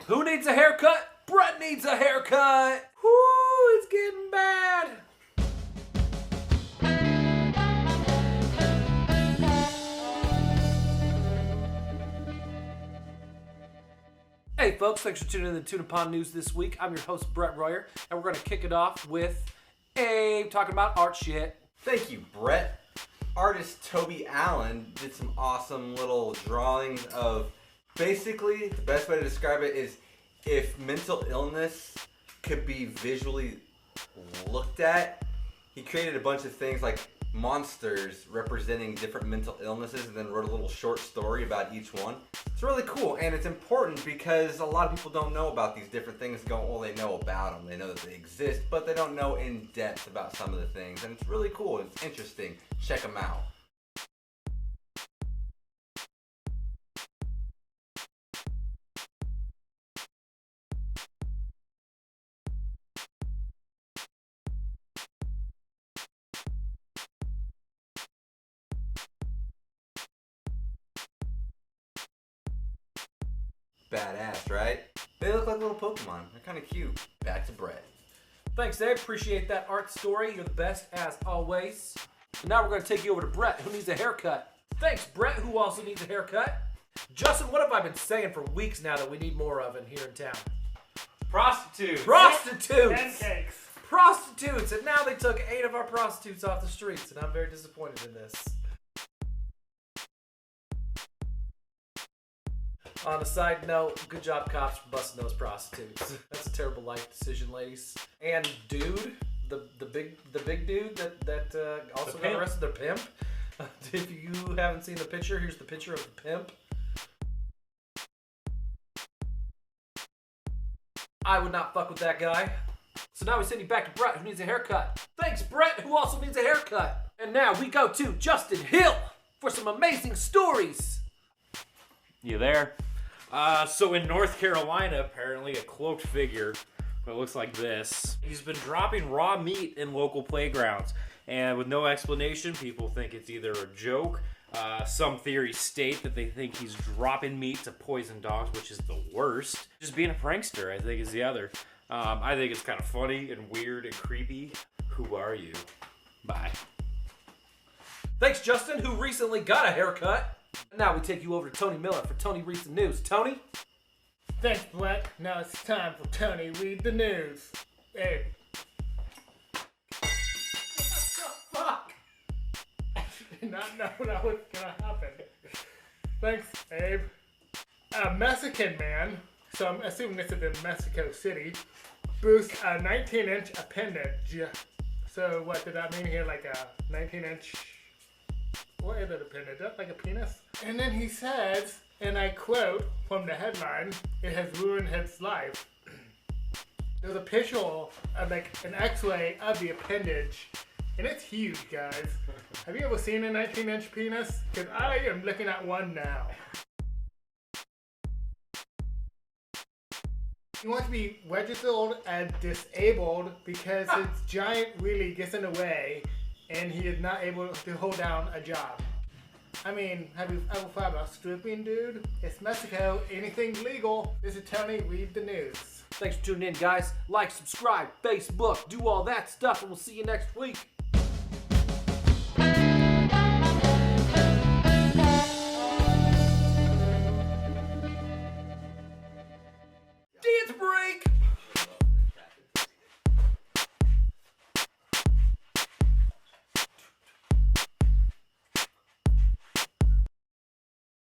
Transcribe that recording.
Who needs a haircut? Brett needs a haircut. Whoo, it's getting bad. Hey folks, thanks for tuning in to the Tuna Pond News this week. I'm your host, Brett Royer, and we're going to kick it off with Abe talking about art shit. Thank you, Brett. Artist Toby Allen did some awesome little drawings of, basically, the best way to describe it is if mental illness could be visually looked at. He created a bunch of things like monsters representing different mental illnesses and then wrote a little short story about each one. It's really cool, and it's important because a lot of people don't know about these different things. Well, they know about them, they know that they exist, but they don't know in depth about some of the things, and it's really cool, it's interesting. Check them out. Badass, right? They look like little Pokemon. They're kind of cute. Back to Brett. Thanks, Abe. Appreciate that art story. You're the best, as always. And now we're going to take you over to Brett, who needs a haircut. Thanks, Brett, who also needs a haircut. Justin, what have I been saying for weeks now that we need more of in here in town? Prostitutes. Pancakes. Prostitutes. And now they took 8 of our prostitutes off the streets, and I'm very disappointed in this. On a side note, good job, cops, for busting those prostitutes. That's a terrible life decision, ladies. And dude, the big dude that also got arrested, their pimp. If you haven't seen the picture, here's the picture of the pimp. I would not fuck with that guy. So now we send you back to Brett, who needs a haircut. Thanks, Brett, who also needs a haircut. And now we go to Justin Hill for some amazing stories. You there? So in North Carolina, apparently a cloaked figure, it looks like this, he's been dropping raw meat in local playgrounds. And with no explanation, people think it's either a joke. Some theories state that they think he's dropping meat to poison dogs, which is the worst. Just being a prankster, I think, is the other. I think it's kind of funny and weird and creepy. Who are you? Bye. Thanks, Justin, who recently got a haircut. And now we take you over to Tony Miller for Tony Reads the News. Tony? Thanks, Brett. Now it's time for Tony Read the News. Abe. Fuck! I did not know that was gonna happen. Thanks, Abe. A Mexican man, so I'm assuming this is in Mexico City, boosts a 19-inch appendage. So what did that mean here? Like a 19-inch... What is it, appendage? That's like a penis? And then he says, and I quote from the headline, "It has ruined his life." There's a picture of like an x-ray of the appendage, and it's huge, guys. Have you ever seen a 19-inch penis? Because I am looking at one now. He wants to be registered as disabled because his giant really gets in the way and he is not able to hold down a job. I mean, have you ever thought about stripping, dude? It's Mexico, anything legal. This is Tony, Read the News. Thanks for tuning in, guys. Like, subscribe, Facebook, do all that stuff, and we'll see you next week.